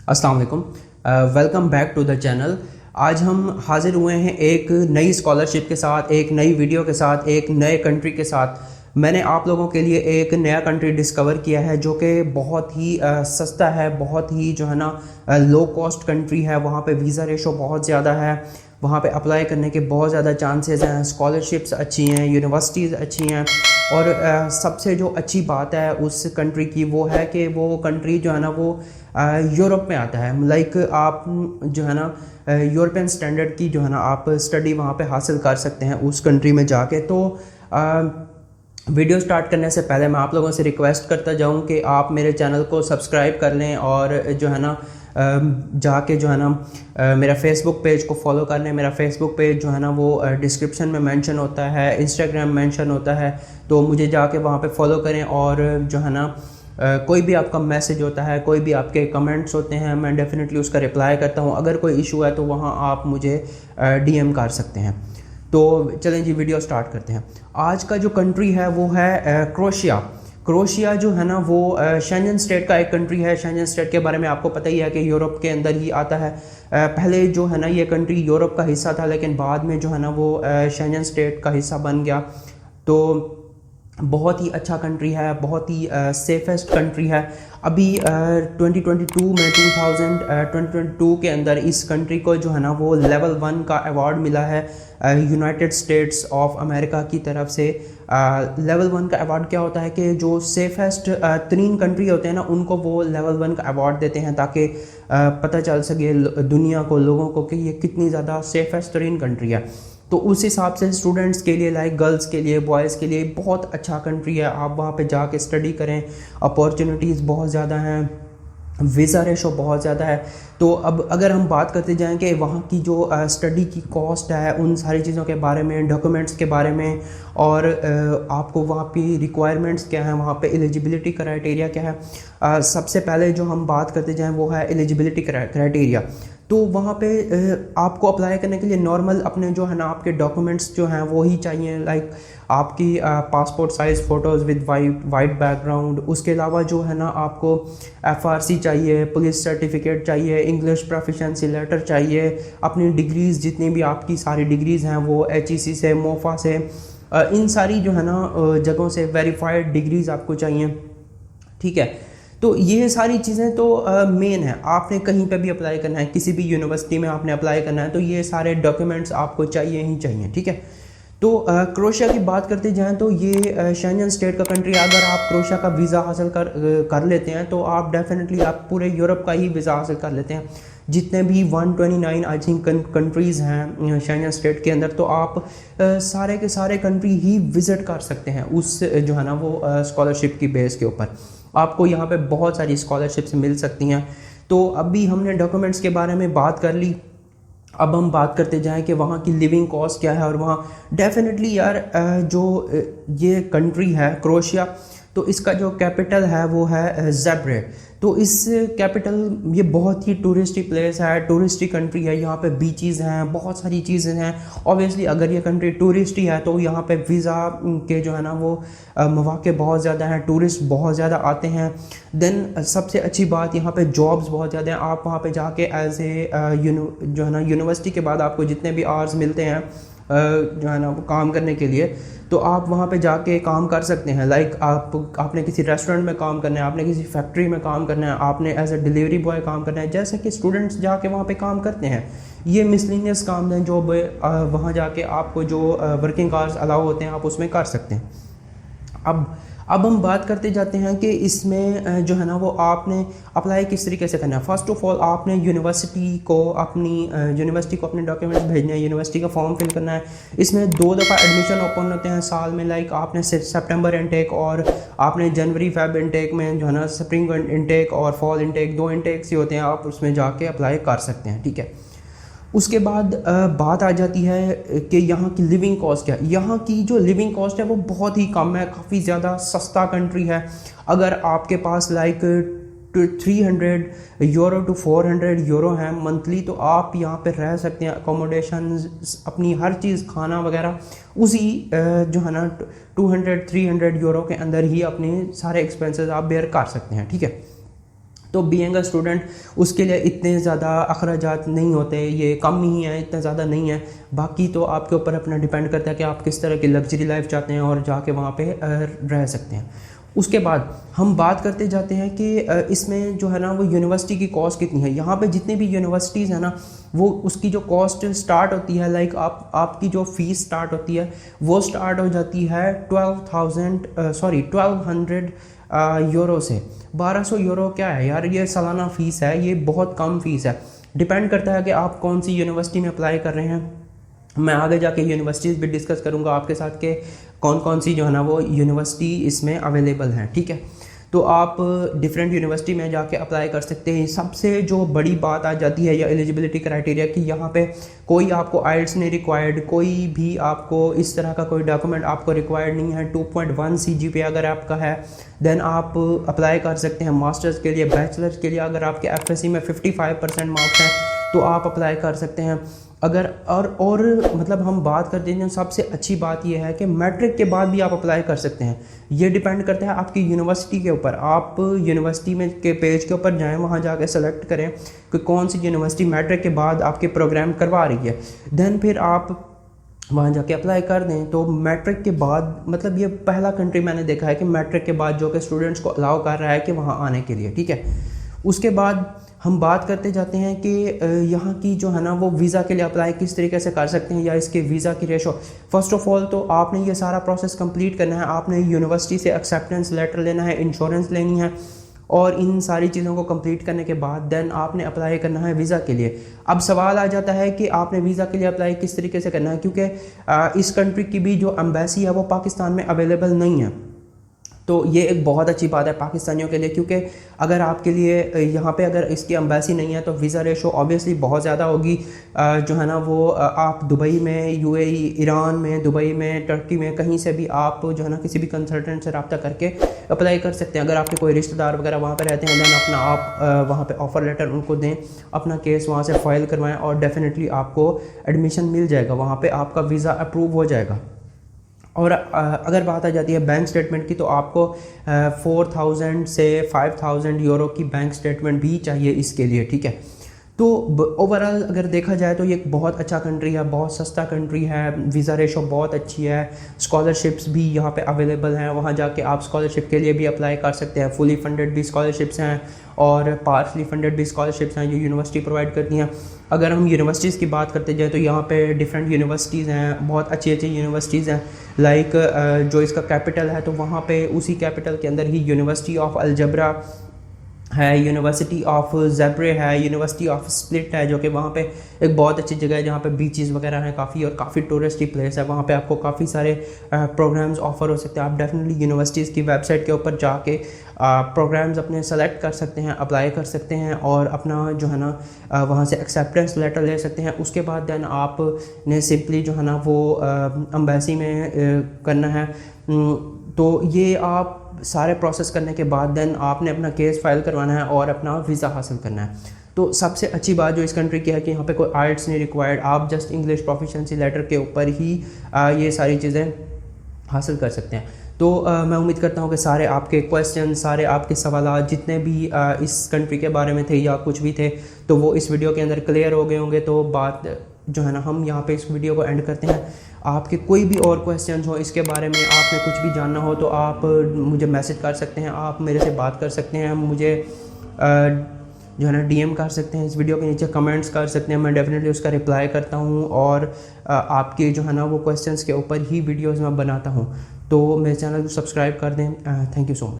अस्सलाम वालेकुम। Welcome back to the channel. आज हम हाजिर हुए हैं एक नई स्कॉलरशिप के साथ, एक नई वीडियो के साथ, एक नए कंट्री के साथ। मैंने आप लोगों के लिए एक नया कंट्री डिस्कवर किया है जो कि बहुत ही सस्ता है, बहुत ही जो है ना लो कॉस्ट कंट्री है। वहाँ पे वीज़ा रेशो बहुत ज़्यादा है, वहाँ पे अप्लाई करने के बहुत ज़्यादा चांसेस हैं, स्कॉलरशिप्स अच्छी हैं, यूनिवर्सिटीज़ अच्छी हैं। और सबसे जो अच्छी बात है उस कंट्री की वो है कि वो कंट्री जो है ना वो यूरोप में आता है। लाइक आप जो है ना यूरोपियन स्टैंडर्ड की जो है ना आप स्टडी वहाँ पे हासिल कर सकते हैं उस कंट्री में जाके। तो वीडियो स्टार्ट करने से पहले मैं आप लोगों से रिक्वेस्ट करता जाऊं कि आप मेरे चैनल को सब्सक्राइब कर लें और जो है ना जाके जो है ना मेरा फेसबुक पेज को फॉलो कर लें। मेरा फेसबुक पेज जो है ना वो डिस्क्रिप्शन में मेंशन होता है, इंस्टाग्राम मेंशन होता है, तो मुझे जाके वहाँ पे फॉलो करें। और जो है ना कोई भी आपका मैसेज होता है, कोई भी आपके कमेंट्स होते हैं, मैं डेफिनेटली उसका रिप्लाई करता हूँ। अगर कोई इशू है तो वहाँ आप मुझे डीएम कर सकते हैं। तो चलें जी, वीडियो स्टार्ट करते हैं। आज का जो कंट्री है वो है क्रोएशिया। क्रोएशिया जो है ना वो शेंजन स्टेट का एक कंट्री है। शेंजन स्टेट के बारे में आपको पता ही है कि यूरोप के अंदर ही आता है। पहले जो है ना ये कंट्री यूरोप का हिस्सा था, लेकिन बाद में जो है ना वो शेंजन स्टेट का हिस्सा बन गया। तो बहुत ही अच्छा कंट्री है, बहुत ही सेफेस्ट कंट्री है। अभी 2022 में 2022 के अंदर इस कंट्री को जो है ना वो लेवल 1 का अवार्ड मिला है यूनाइटेड स्टेट्स ऑफ अमेरिका की तरफ से। लेवल 1 का अवार्ड क्या होता है कि जो सेफेस्ट तरीन कंट्री होते हैं ना उनको वो लेवल 1 का अवार्ड देते हैं, ताकि पता चल सके दुनिया को, लोगों को, कि ये कितनी ज़्यादा सेफेस्ट तरीन कंट्री है। तो उस हिसाब से स्टूडेंट्स के लिए, लाइक गर्ल्स के लिए, बॉयज़ के लिए बहुत अच्छा कंट्री है। आप वहाँ पे जाके स्टडी करें, अपॉर्चुनिटीज़ बहुत ज़्यादा हैं, वीज़ा रेशो बहुत ज़्यादा है। तो अब अगर हम बात करते जाएं कि वहाँ की जो स्टडी की कॉस्ट है, उन सारी चीज़ों के बारे में, डॉक्यूमेंट्स के बारे में, और आपको वहाँ पे रिक्वायरमेंट्स क्या हैं, वहाँ पे एलिजिबिलिटी क्राइटेरिया क्या है। सबसे पहले जो हम बात करते जाएं वो है एलिजिबिलिटी क्राइटेरिया। तो वहाँ पे आपको अप्लाई करने के लिए नॉर्मल अपने जो है ना आपके डॉक्यूमेंट्स जो हैं वो ही चाहिए। लाइक आपकी passport size photos with white background. उसके अलावा जो है ना आपको एफआरसी चाहिए, पुलिस सर्टिफिकेट चाहिए, इंग्लिश प्रोफिशिएंसी लेटर चाहिए, अपनी डिग्रीज़ जितनी भी आपकी सारी डिग्रीज़ हैं वो एचईसी से, मोफा से, इन सारी जो है ना जगहों से वेरीफाइड डिग्रीज़ आपको चाहिए। ठीक है, तो ये सारी चीज़ें तो मेन है। आपने कहीं पे भी अप्लाई करना है, किसी भी यूनिवर्सिटी में आपने अप्लाई करना है, तो ये सारे डॉक्यूमेंट्स आपको चाहिए ही चाहिए। ठीक है, तो क्रोएशिया की बात करते जाएं तो ये शेंजन स्टेट का कंट्री है। अगर आप क्रोएशिया का वीज़ा हासिल कर लेते हैं तो आप डेफिनेटली आप पूरे यूरोप का ही वीज़ा हासिल कर लेते हैं। जितने भी 129 आई थिंक कंट्रीज़ हैं शेंजन स्टेट के अंदर, तो आप सारे के सारे कंट्री ही विज़िट कर सकते हैं उस जो है ना वो स्कॉलरशिप की बेस के ऊपर। आपको यहाँ पे बहुत सारी स्कॉलरशिप्स मिल सकती हैं। तो अभी हमने डॉक्यूमेंट्स के बारे में बात कर ली। अब हम बात करते जाएं कि वहाँ की लिविंग कॉस्ट क्या है। और वहाँ डेफिनेटली यार जो ये कंट्री है क्रोएशिया, तो इसका जो कैपिटल है वो है ज़ेग्रेब। तो इस कैपिटल, ये बहुत ही टूरिस्टी प्लेस है, टूरिस्टी कंट्री है। यहाँ पे बीचेस हैं, बहुत सारी चीज़ें हैं। ऑब्वियसली अगर ये कंट्री टूरिस्टी है तो यहाँ पे वीज़ा के जो है ना वो मौके बहुत ज़्यादा हैं, टूरिस्ट बहुत ज़्यादा आते हैं। देन सबसे अच्छी बात, यहाँ पे जॉब्स बहुत ज़्यादा हैं। आप वहाँ पे जाके एज ए जो है ना यूनिवर्सिटी के बाद आपको जितने भी आवर्स मिलते हैं जो है ना वो काम करने के लिए, तो आप वहाँ पे जाके काम कर सकते हैं। लाइक आपने किसी रेस्टोरेंट में काम करना है, आपने किसी फैक्ट्री में काम करना है, आपने एज ए डिलीवरी बॉय काम करना है, जैसे कि स्टूडेंट्स जाके वहाँ पे काम करते हैं। ये मिसलिनियस काम हैं जो वहाँ जाके आपको जो वर्किंग आवर्स अलाउ होते हैं आप उसमें कर सकते हैं। अब हम बात करते जाते हैं कि इसमें जो है ना वो आपने अप्लाई किस तरीके से करना है। फ़र्स्ट ऑफ ऑल आपने यूनिवर्सिटी को अपने डॉक्यूमेंट्स भेजने हैं, यूनिवर्सिटी का फॉर्म फिल करना है। इसमें 2 दफ़ा एडमिशन ओपन होते हैं साल में। लाइक आपने सितंबर इनटेक और आपने जनवरी फेब इनटेक में जो है ना स्प्रिंग इनटेक और फॉल इनटेक, 2 इनटेक्स ही होते हैं। आप उसमें जाके अप्लाई कर सकते हैं। ठीक है, उसके बाद बात आ जाती है कि यहाँ की लिविंग कॉस्ट क्या है। यहाँ की जो लिविंग कॉस्ट है वो बहुत ही कम है, काफ़ी ज़्यादा सस्ता कंट्री है। अगर आपके पास लाइक 300 यूरो टू 400 यूरो हैं मंथली, तो आप यहाँ पे रह सकते हैं। अकोमोडेशन, अपनी हर चीज़, खाना वगैरह उसी जो है ना 200-300 यूरो के अंदर ही अपने सारे एक्सपेंसेस आप बेयर कर सकते हैं। ठीक है, तो बीइंग अ स्टूडेंट उसके लिए इतने ज़्यादा अखराजात नहीं होते, ये कम ही हैं, इतना ज़्यादा नहीं है। बाकी तो आपके ऊपर अपना डिपेंड करता है कि आप किस तरह की लग्जरी लाइफ चाहते हैं और जाके वहाँ पे रह सकते हैं। उसके बाद हम बात करते जाते हैं कि इसमें जो है ना वो यूनिवर्सिटी की कॉस्ट कितनी है। यहाँ पे जितनी भी यूनिवर्सिटीज़ हैं ना, वो उसकी जो कॉस्ट स्टार्ट होती है, लाइक आपकी जो फ़ीस स्टार्ट होती है वो स्टार्ट हो जाती है 1200 यूरो से। 1200 यूरो क्या है यार, ये सालाना फ़ीस है, ये बहुत कम फ़ीस है। डिपेंड करता है कि आप कौन सी यूनिवर्सिटी में अप्लाई कर रहे हैं। मैं आगे जाके यूनिवर्सिटीज़ भी डिस्कस करूंगा आपके साथ के कौन कौन सी जो है ना वो यूनिवर्सिटी इसमें अवेलेबल हैं, ठीक है। तो आप डिफरेंट यूनिवर्सिटी में जाके अप्लाई कर सकते हैं। सबसे जो बड़ी बात आ जाती है या एलिजिबिलिटी क्राइटेरिया कि यहाँ पे कोई आपको आइल्स नहीं रिक्वायर्ड, कोई भी आपको इस तरह का कोई डॉक्यूमेंट आपको रिक्वायर्ड नहीं है। 2.1 CGPA अगर आपका है देन आप अप्लाई कर सकते हैं मास्टर्स के लिए। बैचलर्स के लिए अगर आपके FSC में 55% मार्क्स हैं तो आप अप्लाई कर सकते हैं। अगर और मतलब हम बात करते हैं, सबसे अच्छी बात यह है कि मैट्रिक के बाद भी आप अप्लाई कर सकते हैं। ये डिपेंड करता है आपकी यूनिवर्सिटी के ऊपर। आप यूनिवर्सिटी में के पेज के ऊपर जाएं, वहाँ जाके सेलेक्ट करें कि कौन सी यूनिवर्सिटी मैट्रिक के बाद आपके प्रोग्राम करवा रही है, देन फिर आप वहाँ जाके अप्लाई कर दें। तो मैट्रिक के बाद मतलब ये पहला कंट्री मैंने देखा है कि मैट्रिक के बाद जो कि स्टूडेंट्स को अलाउ कर रहा है कि वहाँ आने के लिए, ठीक है। उसके बाद हम बात करते जाते हैं कि यहाँ की जो है ना वो वीज़ा के लिए अप्लाई किस तरीके से कर सकते हैं या इसके वीज़ा की रेशो। फर्स्ट ऑफ ऑल तो आपने ये सारा प्रोसेस कंप्लीट करना है। आपने यूनिवर्सिटी से एक्सेप्टेंस लेटर लेना है, इंश्योरेंस लेनी है, और इन सारी चीज़ों को कंप्लीट करने के बाद देन आपने अप्लाई करना है वीज़ा के लिए। अब सवाल आ जाता है कि आपने वीज़ा के लिए अप्लाई किस तरीके से करना है, क्योंकि इस कंट्री की भी जो एम्बेसी है वो पाकिस्तान में अवेलेबल नहीं है। तो ये एक बहुत अच्छी बात है पाकिस्तानियों के लिए, क्योंकि अगर आपके लिए यहाँ पे अगर इसकी एम्बेसी नहीं है तो वीज़ा रेशो ऑब्वियसली बहुत ज़्यादा होगी। जो है ना वो आप दुबई में, UAE, ईरान में, दुबई में, टर्की में, कहीं से भी आप जो है ना किसी भी कंसल्टेंट से रब्ता करके अप्लाई कर सकते हैं। अगर आपके कोई रिश्तेदार वगैरह वहाँ पर रहते हैं देन अपना आप वहाँ पर ऑफ़र लेटर उनको दें, अपना केस वहाँ से फाइल करवाएँ और डेफिनेटली आपको एडमिशन मिल जाएगा, वहाँ पर आपका वीज़ा अप्रूव हो जाएगा। और अगर बात आ जाती है बैंक स्टेटमेंट की, तो आपको 4000 से 5000 यूरो की बैंक स्टेटमेंट भी चाहिए इसके लिए, ठीक है। तो ओवरऑल अगर देखा जाए तो ये एक बहुत अच्छा कंट्री है, बहुत सस्ता कंट्री है, वीज़ा रेशो बहुत अच्छी है, स्कॉलरशिप्स भी यहाँ पे अवेलेबल हैं। वहाँ जाके आप स्कॉलरशिप के लिए भी अप्लाई कर सकते हैं। फुली फंडेड भी स्कॉलरशिप्स हैं और पार्शली फंडेड भी स्कॉलरशिप्स हैं जो यूनिवर्सिटी प्रोवाइड करती हैं। अगर हम यूनिवर्सिटीज़ की बात करते जाए तो यहाँ पे डिफरेंट यूनिवर्सिटीज़ हैं, बहुत अच्छी अच्छी यूनिवर्सिटीज़ हैं। लाइक जो इसका कैपिटल है तो वहाँ पे उसी कैपिटल के अंदर ही यूनिवर्सिटी ऑफ अलजबरा है, यूनिवर्सिटी ऑफ ज़ेब्रे है, यूनिवर्सिटी ऑफ स्प्लिट है, जो कि वहाँ पे एक बहुत अच्छी जगह है जहाँ पे बीचेस वगैरह हैं काफ़ी, और काफ़ी टूरिस्टी प्लेस है। वहाँ पे आपको काफ़ी सारे प्रोग्राम्स ऑफ़र हो सकते हैं। आप डेफिनेटली यूनिवर्सिटीज़ की वेबसाइट के ऊपर जाके प्रोग्राम्स अपने सेलेक्ट कर सकते हैं, अप्लाई कर सकते हैं और अपना जो है ना वहाँ से एक्सेप्टेंस लेटर ले सकते हैं। उसके बाद देन आपने सिंपली जो है ना वो एम्बेसी में करना है। तो ये आप सारे प्रोसेस करने के बाद देन आपने अपना केस फाइल करवाना है और अपना वीज़ा हासिल करना है। तो सबसे अच्छी बात जो इस कंट्री की है कि यहाँ पे कोई आइल्स नहीं रिक्वायर्ड, आप जस्ट इंग्लिश प्रोफिशिएंसी लेटर के ऊपर ही ये सारी चीज़ें हासिल कर सकते हैं। तो मैं उम्मीद करता हूँ कि सारे आपके क्वेश्चन, सारे आपके सवाल जितने भी इस कंट्री के बारे में थे या कुछ भी थे तो वो इस वीडियो के अंदर क्लियर हो गए होंगे। तो बात जो है ना हम यहाँ पे इस वीडियो को एंड करते हैं। आपके कोई भी और क्वेश्चंस हो इसके बारे में, आपने कुछ भी जानना हो तो आप मुझे मैसेज कर सकते हैं, आप मेरे से बात कर सकते हैं, मुझे जो है ना DM कर सकते हैं, इस वीडियो के नीचे कमेंट्स कर सकते हैं, मैं डेफिनेटली उसका रिप्लाई करता हूँ और आपके जो है ना वो क्वेश्चंस के ऊपर ही वीडियोज़ मैं बनाता हूँ। तो मेरे चैनल को सब्सक्राइब कर दें। Thank you so much.